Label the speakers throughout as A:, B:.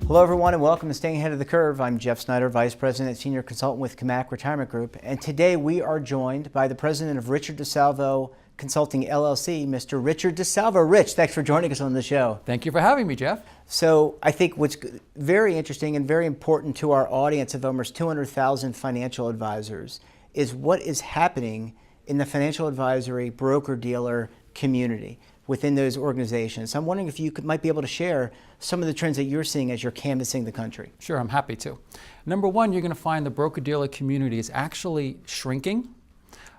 A: Hello everyone and welcome to Staying Ahead of the Curve. I'm Jeff Snyder, Vice President and Senior Consultant with CAMAC Retirement Group, and today we are joined by the President of Richard DeSalvo Consulting LLC, Mr. Richard DeSalvo. Rich, thanks for joining us on the show.
B: Thank you for having me, Jeff.
A: So I think what's very interesting and very important to our audience of almost 200,000 financial advisors is what is happening in the financial advisory broker-dealer community within those organizations. So I'm wondering if you might be able to share some of the trends that you're seeing as you're canvassing the country.
B: Sure, I'm happy to. Number one, you're going to find the broker-dealer community is actually shrinking.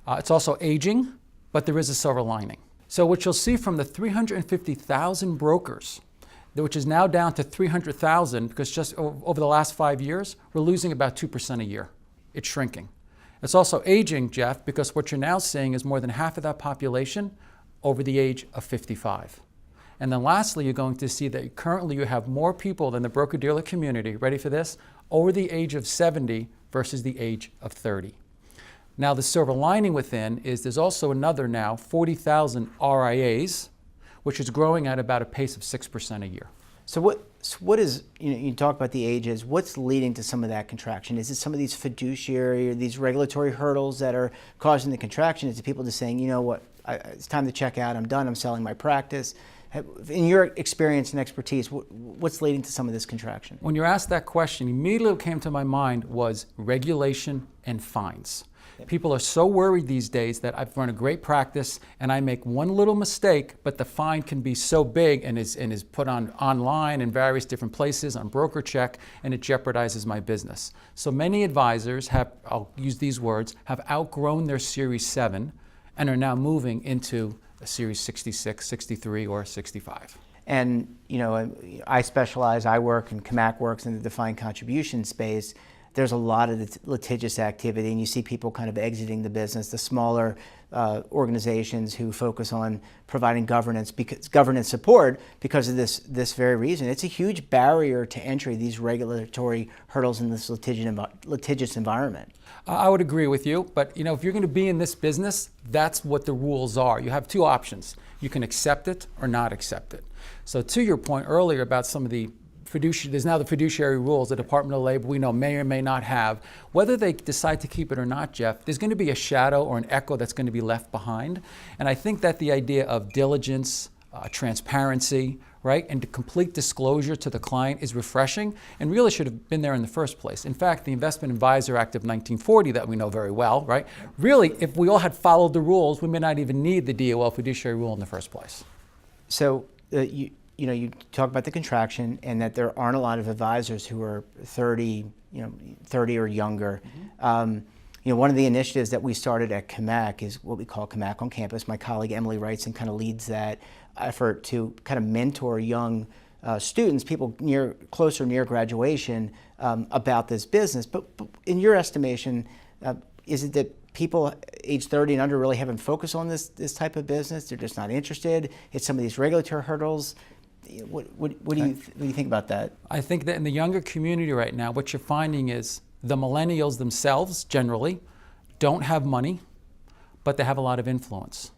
B: It's also aging, but there is a silver lining. So what you'll see from the 350,000 brokers, which is now down to 300,000, because just over the last 5 years, we're losing about 2% a year. It's shrinking. It's also aging, Jeff, because what you're now seeing is more than half of that population over the age of 55. And then lastly, you're going to see that currently you have more people than the broker-dealer community, ready for this, over the age of 70 versus the age of 30. Now the silver lining within is there's also another now 40,000 RIAs, which is growing at about a pace of 6% a year.
A: So what is, you talk about the ages, what's leading to some of that contraction? Is it some of these fiduciary or these regulatory hurdles that are causing the contraction? Is it people just saying, you know what, it's time to check out, I'm done, I'm selling my practice? In your experience and expertise, what's leading to some of this contraction?
B: When you asked that question, immediately what came to my mind was regulation and fines. People are so worried these days that I've run a great practice and I make one little mistake, but the fine can be so big and is put on online in various different places on broker check, and it jeopardizes my business. So many advisors have, I'll use these words, have outgrown their Series 7 and are now moving into a Series 66, 63, or 65.
A: And I work and CAMAC works in the defined contribution space. There's a lot of litigious activity, and you see people kind of exiting the business, the smaller organizations who focus on providing governance support because of this very reason. It's a huge barrier to entry, these regulatory hurdles in this litigious environment.
B: I would agree with you, but if you're going to be in this business, that's what the rules are. You have two options. You can accept it or not accept it. So to your point earlier about some of the there's now the fiduciary rules the Department of Labor we know may or may not have. Whether they decide to keep it or not, Jeff, there's going to be a shadow or an echo that's going to be left behind. And I think that the idea of diligence, transparency, right, and complete disclosure to the client is refreshing and really should have been there in the first place. In fact, the Investment Advisor Act of 1940 that we know very well, right, really, if we all had followed the rules, we may not even need the DOL fiduciary rule in the first place.
A: So you talk about the contraction and that there aren't a lot of advisors who are 30 or younger. Mm-hmm. One of the initiatives that we started at CAMAC is what we call CAMAC on Campus. My colleague Emily Wrightson kind of leads that effort to kind of mentor young students, people closer near graduation, about this business. But in your estimation, is it that people age 30 and under really haven't focused on this type of business? They're just not interested. It's some of these regulatory hurdles. What do you think about that?
B: I think that in the younger community right now, what you're finding is the millennials themselves generally don't have money, but they have a lot of influence.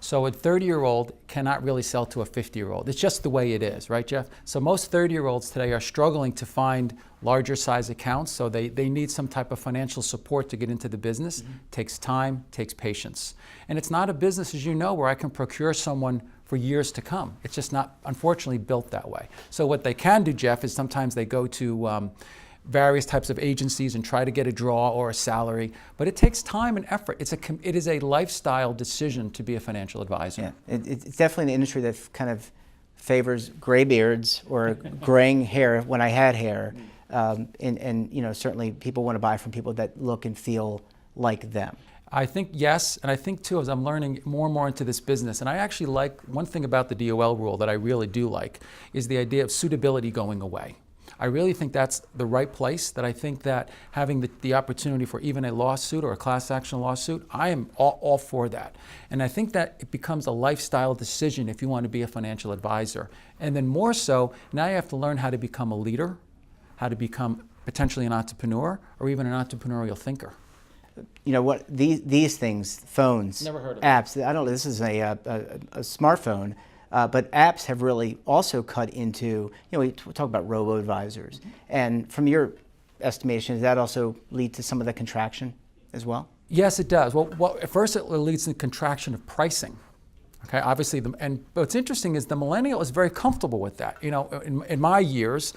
B: So a 30-year-old cannot really sell to a 50-year-old. It's just the way it is, right, Jeff? So most 30-year-olds today are struggling to find larger size accounts, so they need some type of financial support to get into the business. Mm-hmm. Takes time, takes patience. And it's not a business, as you know, where I can procure someone for years to come. It's just not, unfortunately, built that way. So what they can do, Jeff, is sometimes they go to various types of agencies and try to get a draw or a salary, but it takes time and effort. It is a lifestyle decision to be a financial advisor.
A: Yeah, it's definitely an industry that kind of favors gray beards or graying hair when I had hair, and certainly people want to buy from people that look and feel like them.
B: I think yes, and I think too, as I'm learning more and more into this business, and I actually like one thing about the DOL rule that I really do like is the idea of suitability going away. I really think that's the right place, that I think that having the opportunity for even a lawsuit or a class action lawsuit, I am all for that. And I think that it becomes a lifestyle decision if you want to be a financial advisor. And then more so, now you have to learn how to become a leader, how to become potentially an entrepreneur, or even an entrepreneurial thinker.
A: These things, phones,
B: Never heard of
A: apps, I don't know, this is a smartphone. But apps have really also cut into, we talk about robo-advisors. And from your estimation, does that also lead to some of the contraction as well?
B: Yes, it does. Well, at first it leads to contraction of pricing. Okay, obviously, but what's interesting is the millennial is very comfortable with that. In my years,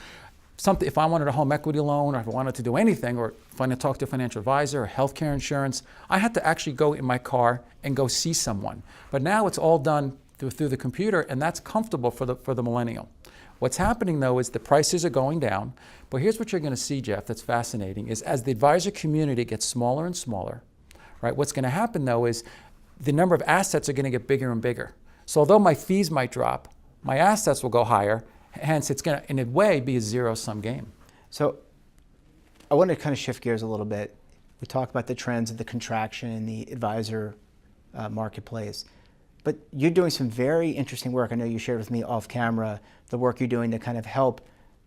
B: if I wanted a home equity loan, or if I wanted to do anything, or if I wanted to talk to a financial advisor or healthcare insurance, I had to actually go in my car and go see someone. But now it's all done through the computer, and that's comfortable for the millennial. What's happening though is the prices are going down. But here's what you're going to see, Jeff, that's fascinating, is as the advisor community gets smaller and smaller, right? What's going to happen though is the number of assets are going to get bigger and bigger. So although my fees might drop, my assets will go higher. Hence, it's going to, in a way, be a zero-sum game.
A: So I want to kind of shift gears a little bit. We talk about the trends of the contraction in the advisor marketplace. But you're doing some very interesting work. I know you shared with me off camera the work you're doing to kind of help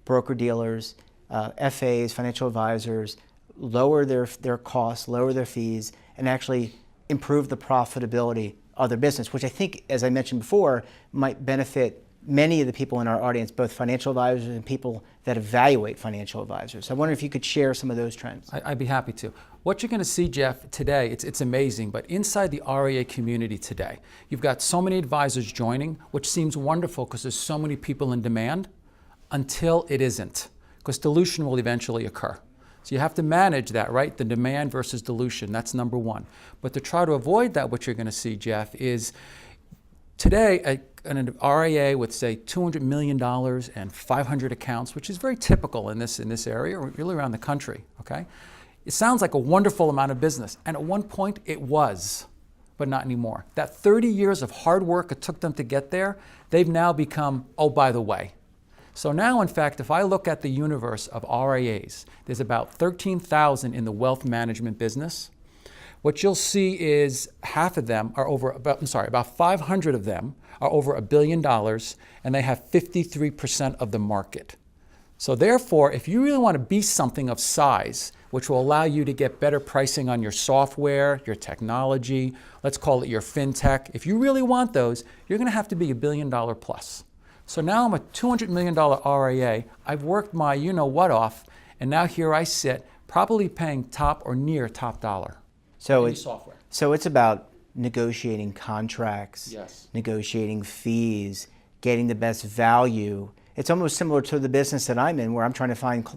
A: broker-dealers, FAs, financial advisors, lower their costs, lower their fees, and actually improve the profitability of their business, which I think, as I mentioned before, might benefit many of the people in our audience, both financial advisors and people that evaluate financial advisors. So I wonder if you could share some of those trends.
B: I'd be happy to. What you're going to see, Jeff, today, it's amazing, but inside the RIA community today, you've got so many advisors joining, which seems wonderful because there's so many people in demand, until it isn't, because dilution will eventually occur. So you have to manage that, right? The demand versus dilution, that's number one. But to try to avoid that, what you're going to see, Jeff, is today, an RIA with, say, $200 million and 500 accounts, which is very typical in this area, or really around the country, okay? It sounds like a wonderful amount of business. And at one point, it was, but not anymore. That 30 years of hard work it took them to get there, they've now become, oh, by the way. So now, in fact, if I look at the universe of RIAs, there's about 13,000 in the wealth management business. What you'll see is half of them are about 500 of them are over $1 billion, and they have 53% of the market. So therefore, if you really want to be something of size, which will allow you to get better pricing on your software, your technology, let's call it your fintech, if you really want those, you're going to have to be $1 billion plus. So now I'm a $200 million RIA. I've worked my you-know-what off, and now here I sit, probably paying top or near top dollar.
A: So it's about negotiating contracts,
B: yes,
A: negotiating fees, getting the best value. It's almost similar to the business that I'm in, where I'm trying to find,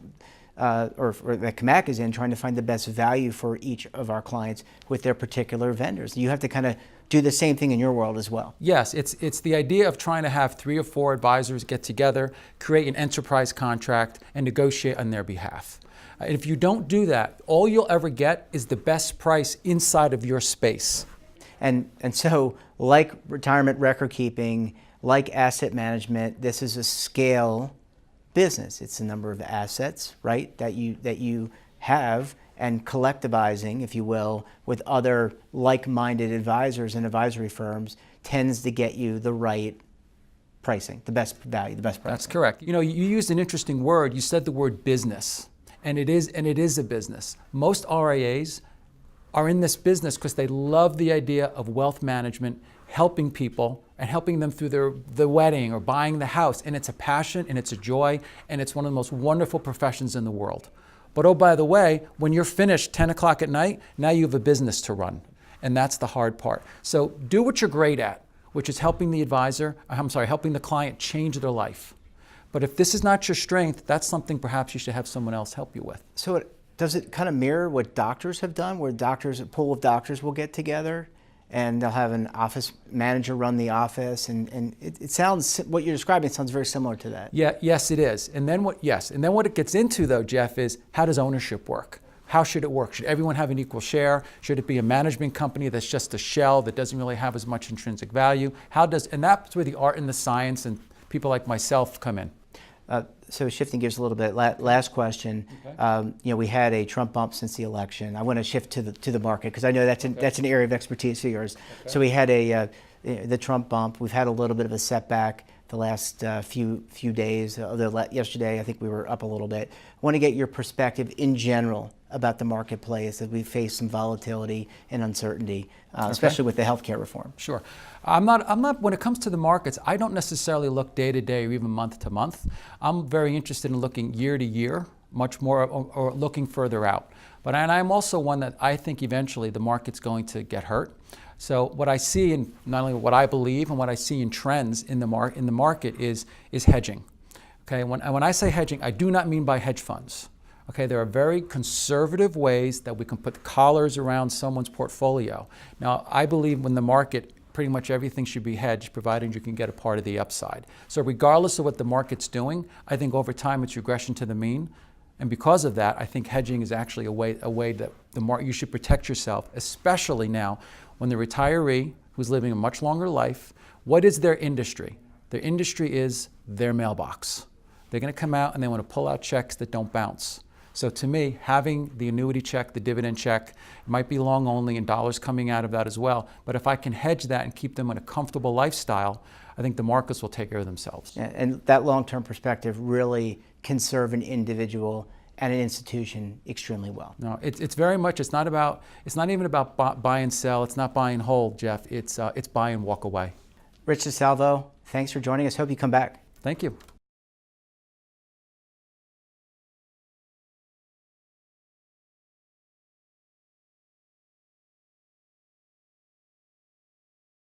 A: or that Kamak is in, trying to find the best value for each of our clients with their particular vendors. You have to kind of do the same thing in your world as well.
B: Yes, it's the idea of trying to have 3 or 4 advisors get together, create an enterprise contract, and negotiate on their behalf. If you don't do that, all you'll ever get is the best price inside of your space.
A: And so, like retirement record keeping, like asset management, this is a scale business. It's the number of assets, right, that you have, and collectivizing, if you will, with other like-minded advisors and advisory firms tends to get you the right pricing, the best value, the best pricing.
B: That's correct. You used an interesting word. You said the word business, and it is a business. Most RIAs are in this business because they love the idea of wealth management, helping people and helping them through the wedding or buying the house. And it's a passion and it's a joy, and it's one of the most wonderful professions in the world. But oh, by the way, when you're finished 10 o'clock at night, now you have a business to run. And that's the hard part. So do what you're great at, which is helping the helping the client change their life. But if this is not your strength, that's something perhaps you should have someone else help you with.
A: So does it kind of mirror what doctors have done, where a pool of doctors will get together and they'll have an office manager run the office, and it sounds, what you're describing sounds very similar to that.
B: Yeah, yes, it is. And then what it gets into though, Jeff, is how does ownership work? How should it work? Should everyone have an equal share? Should it be a management company that's just a shell that doesn't really have as much intrinsic value? And that's where the art and the science and people like myself come in.
A: So shifting gears a little bit, last question. Okay. We had a Trump bump since the election. I want to shift to the market because I know that's an area of expertise of yours. Okay. So we had the Trump bump. We've had a little bit of a setback the last few days. Although yesterday I think we were up a little bit. I want to get your perspective in general about the marketplace as we face some volatility and uncertainty, especially with the healthcare reform.
B: Sure. I'm not, when it comes to the markets, I don't necessarily look day to day or even month to month. I'm very interested in looking year to year, much more, or looking further out. And I'm also one that I think eventually the market's going to get hurt. So what I see, in not only what I believe and what I see in trends in the market is hedging. Okay, when I say hedging, I do not mean by hedge funds. Okay, there are very conservative ways that we can put collars around someone's portfolio. Now, I believe when the market, pretty much everything should be hedged, provided you can get a part of the upside. So regardless of what the market's doing, I think over time it's regression to the mean. And because of that, I think hedging is actually a way that you should protect yourself, especially now when the retiree who's living a much longer life, what is their industry? Their industry is their mailbox. They're going to come out and they want to pull out checks that don't bounce. So to me, having the annuity check, the dividend check, it might be long only and dollars coming out of that as well. But if I can hedge that and keep them in a comfortable lifestyle, I think the markets will take care of themselves.
A: Yeah, and that long-term perspective really can serve an individual and an institution extremely well.
B: No, it's very much, it's not even about buy and sell, it's not buy and hold, Jeff, it's buy and walk away.
A: Rich DeSalvo, thanks for joining us. Hope you come back.
B: Thank you.